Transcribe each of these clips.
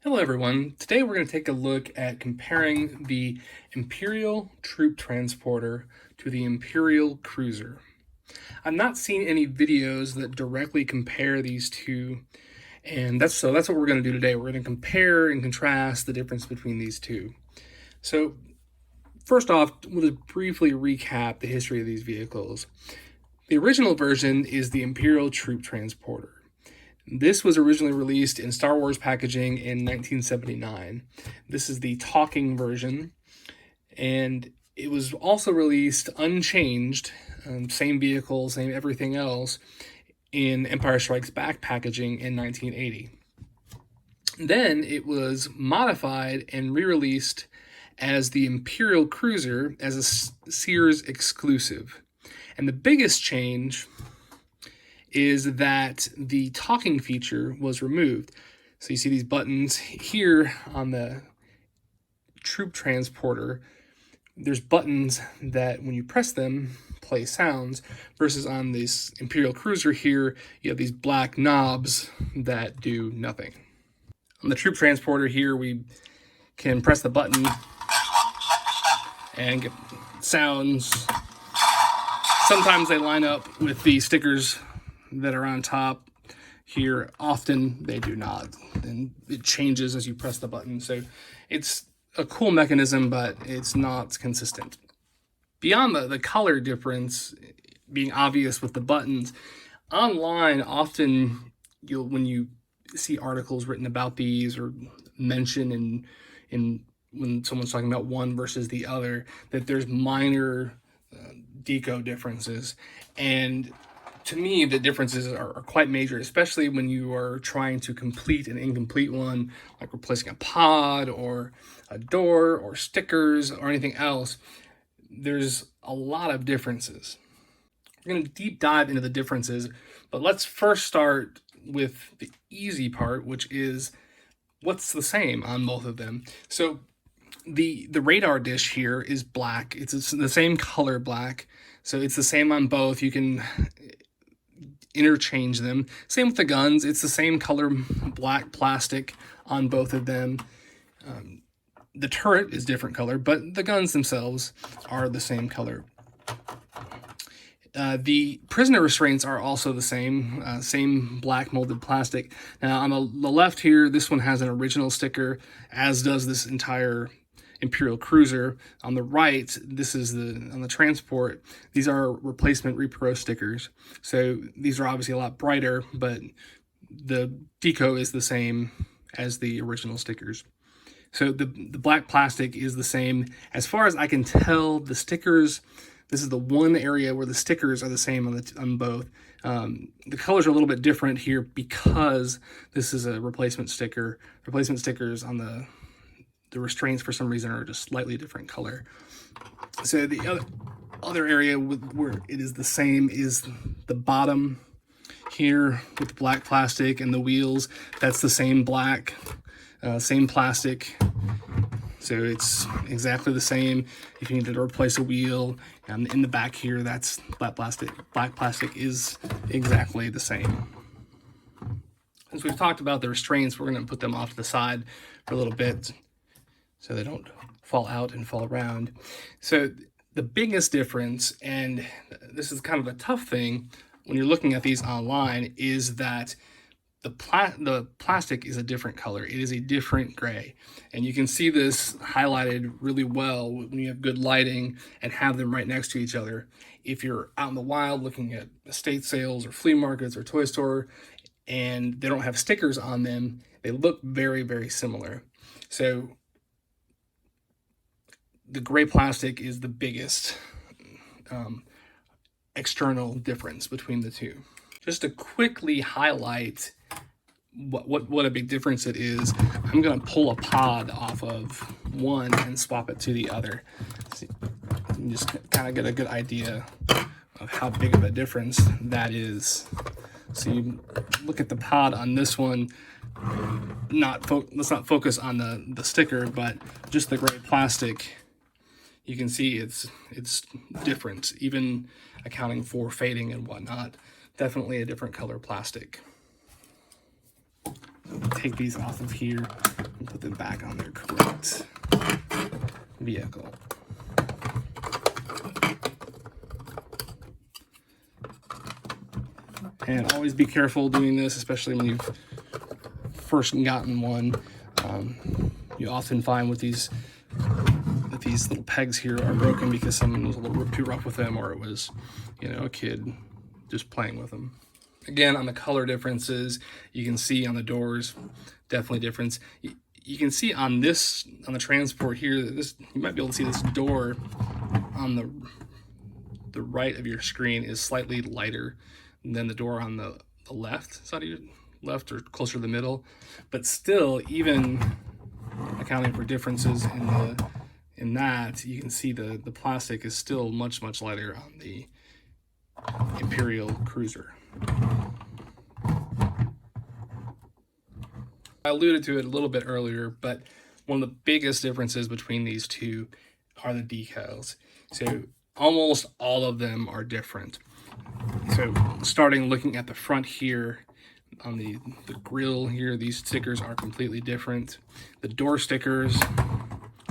Hello everyone. Today we're going to take a look at comparing the Imperial troop transporter to the Imperial cruiser. I've not seen any videos that directly compare these two, and that's what we're going to do today. We're going to compare and contrast the difference between these two. So first off, we'll just briefly recap the history of these vehicles. The original version is the Imperial troop transporter. This was originally released in Star Wars packaging in 1979. This is the talking version, and it was also released unchanged, same vehicle, same everything else, in Empire Strikes Back packaging in 1980. Then it was modified and re-released as the Imperial Cruiser as a Sears exclusive. And the biggest change is that the talking feature was removed. So you see these buttons here on the troop transporter. There's buttons that when you press them play sounds, versus on this Imperial Cruiser here, you have these black knobs that do nothing. On the troop transporter here, we can press the button and get sounds. Sometimes they line up with the stickers that are on top here. Often they do not, and it changes as you press the button. So it's a cool mechanism, but it's not consistent. Beyond the color difference being obvious with the buttons, online often when you see articles written about these or mention in when someone's talking about one versus the other, that there's minor deco differences. And to me, the differences are quite major, especially when you are trying to complete an incomplete one, like replacing a pod or a door or stickers or anything else. There's a lot of differences. We're going to deep dive into the differences, but let's first start with the easy part, which is what's the same on both of them. So the radar dish here is black. It's the same color black, so it's the same on both. You can interchange them. Same with the guns. It's the same color black plastic on both of them. The turret is different color, but the guns themselves are the same color. The prisoner restraints are also the same black molded plastic. Now on the left here, this one has an original sticker, as does this entire Imperial Cruiser. On the right, this is on the transport. These are replacement repro stickers. So these are obviously a lot brighter, but the deco is the same as the original stickers. So the black plastic is the same. As far as I can tell, the stickers, this is the one area where the stickers are the same on both. The colors are a little bit different here because this is a replacement sticker. Replacement stickers on the restraints for some reason are just slightly different color. So the other area where it is the same is the bottom here with the black plastic and the wheels. That's the same black, same plastic. So it's exactly the same. If you need to replace a wheel, in the back here, that's black plastic. Black plastic is exactly the same. Since we've talked about the restraints, we're going to put them off to the side for a little bit so they don't fall out and fall around. So the biggest difference, and this is kind of a tough thing when you're looking at these online, is that the plastic is a different color. It is a different gray. And you can see this highlighted really well when you have good lighting and have them right next to each other. If you're out in the wild looking at estate sales or flea markets or toy store and they don't have stickers on them, they look very, very similar. So the gray plastic is the biggest external difference between the two. Just to quickly highlight what a big difference it is, I'm going to pull a pod off of one and swap it to the other. So you can just kind of get a good idea of how big of a difference that is. So you look at the pod on this one, let's not focus on the sticker, but just the gray plastic. You can see it's different, even accounting for fading and whatnot. Definitely a different color plastic. take these off of here and put them back on their correct vehicle. And always be careful doing this, especially when you've first gotten one. You often find with these that these little pegs here are broken because someone was a little too rough with them, or it was, you know, a kid just playing with them. Again, on the color differences, you can see on the doors, definitely difference. You can see on this, on the transport here, this, you might be able to see this door on the right of your screen is slightly lighter than the door on the left side of your left, or closer to the middle. But still, even accounting for differences in that, you can see the plastic is still much lighter on the Imperial Cruiser. I alluded to it a little bit earlier, but one of the biggest differences between these two are the decals. So almost all of them are different. So starting looking at the front here, on the grill here, these stickers are completely different. The door stickers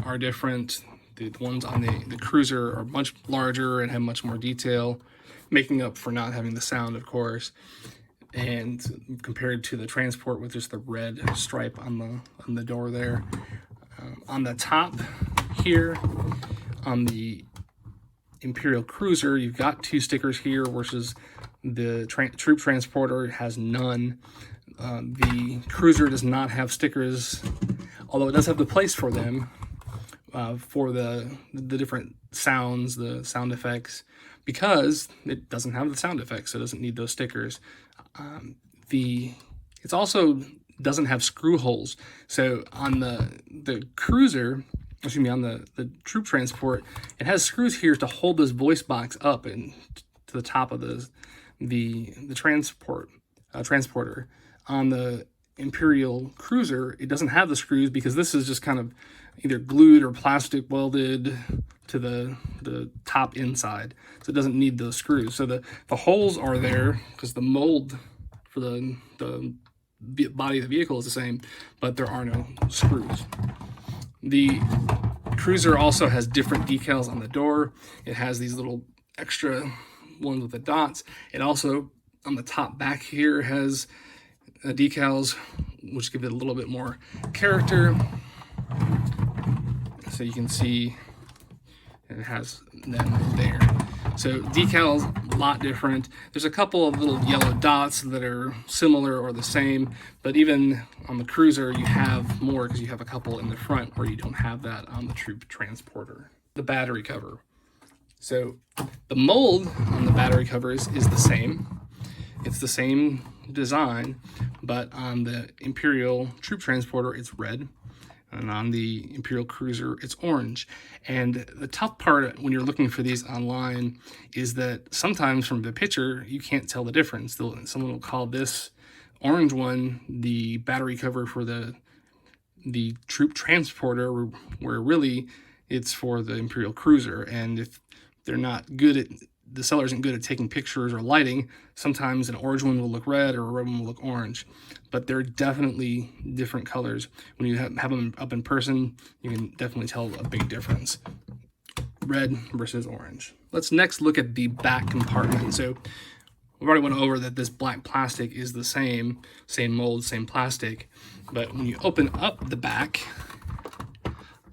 are different. The ones on the Cruiser are much larger and have much more detail, making up for not having the sound, of course. And compared to the Transport with just the red stripe on the door there. On the top here, on the Imperial Cruiser, you've got 2 stickers here versus the Troop Transporter has none. The Cruiser does not have stickers, although it does have the place for them, for the different sounds, the sound effects, because it doesn't have the sound effects, so it doesn't need those stickers. It also doesn't have screw holes. So on the Cruiser, excuse me, on the Troop Transport, it has screws here to hold this voice box up and to the top of the transporter. On the Imperial Cruiser, it doesn't have the screws because this is just kind of either glued or plastic welded to the top inside, so it doesn't need those screws. So the holes are there because the mold for the body of the vehicle is the same, but there are no screws. The Cruiser also has different decals on the door. It has these little extra ones with the dots. It also, on the top back here, has decals which give it a little bit more character. So you can see it has them there. So decals, a lot different. There's a couple of little yellow dots that are similar or the same, but even on the Cruiser you have more because you have a couple in the front where you don't have that on the Troop Transporter. The battery cover. So the mold on the battery covers is the same. It's the same design, but on the Imperial Troop Transporter it's red, and on the Imperial Cruiser it's orange. And the tough part when you're looking for these online is that sometimes from the picture you can't tell the difference. Someone will call this orange one the battery cover for the Troop Transporter, where really it's for the Imperial Cruiser. And if they're not good at, the seller isn't good at taking pictures or lighting, sometimes an orange one will look red or a red one will look orange. But they're definitely different colors. When you have them up in person, you can definitely tell a big difference. Red versus orange. Let's next look at the back compartment. So we've already went over that this black plastic is the same mold, same plastic. But when you open up the back,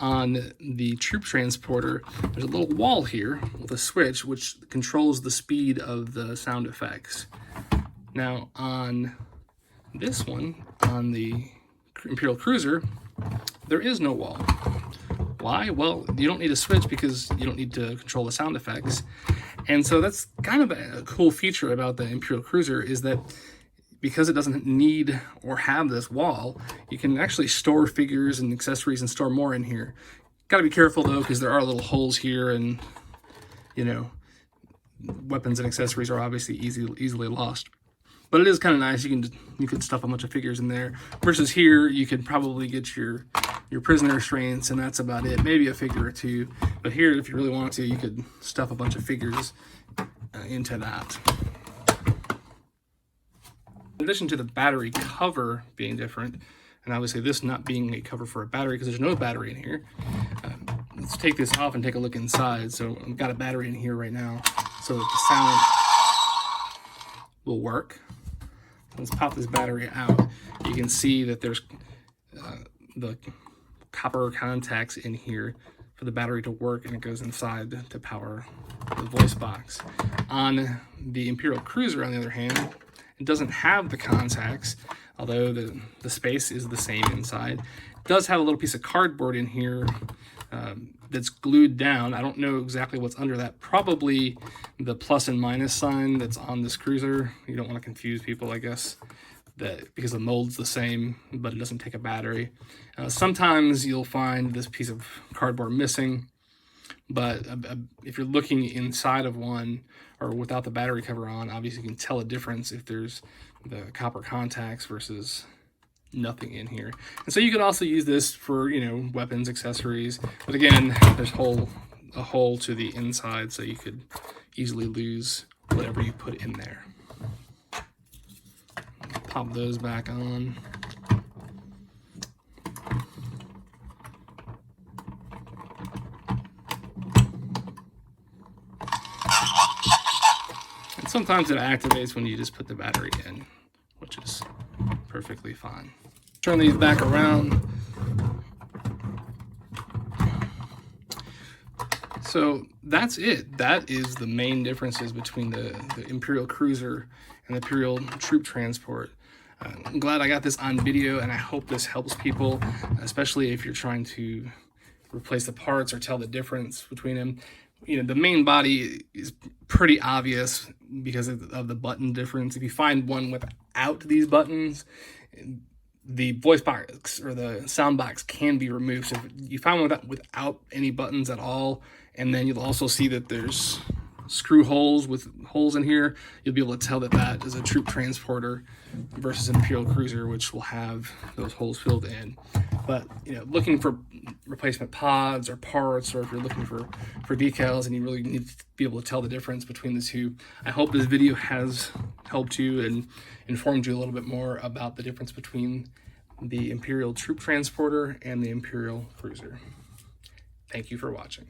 on the Troop Transporter, there's a little wall here with a switch which controls the speed of the sound effects. Now on this one, on the Imperial Cruiser, there is no wall. Why? Well, you don't need a switch because you don't need to control the sound effects. And so that's kind of a cool feature about the Imperial Cruiser, is that because it doesn't need or have this wall, you can actually store figures and accessories and store more in here. Got to be careful though, because there are little holes here, and you know, weapons and accessories are obviously easily lost. But it is kind of nice. You could stuff a bunch of figures in there. Versus here, you could probably get your prisoner restraints, and that's about it. Maybe a figure or two. But here, if you really wanted to, you could stuff a bunch of figures into that. In addition to the battery cover being different, and obviously this not being a cover for a battery because there's no battery in here, let's take this off and take a look inside. So I've got a battery in here right now, so that the sound will work. Let's pop this battery out. You can see that there's the copper contacts in here for the battery to work, and it goes inside to power the voice box. On the Imperial Cruiser, on the other hand, it doesn't have the contacts, although the space is the same inside. It does have a little piece of cardboard in here that's glued down. I don't know exactly what's under that. Probably the plus and minus sign that's on this cruiser. You don't want to confuse people, I guess, that because the mold's the same, but it doesn't take a battery. Sometimes you'll find this piece of cardboard missing, but if you're looking inside of one or without the battery cover on, obviously you can tell a difference if there's the copper contacts versus nothing in here. And so you could also use this for, you know, weapons, accessories, but again, there's a hole to the inside, so you could easily lose whatever you put in there. Pop those back on. And sometimes it activates when you just put the battery in, which is perfectly fine. Turn these back around. So that's it. That is the main differences between the Imperial Cruiser and the Imperial Troop Transport. I'm glad I got this on video, and I hope this helps people, especially if you're trying to replace the parts or tell the difference between them. You know, the main body is pretty obvious because of the button difference. If you find one without these buttons, the voice box or the sound box can be removed. So if you find one without any buttons at all, and then you'll also see that there's screw holes with holes in here, you'll be able to tell that that is a troop transporter versus an Imperial Cruiser, which will have those holes filled in. But, you know, looking for replacement pods or parts, or if you're looking for decals and you really need to be able to tell the difference between the two, I hope this video has helped you and informed you a little bit more about the difference between the Imperial Troop Transporter and the Imperial Cruiser. Thank you for watching.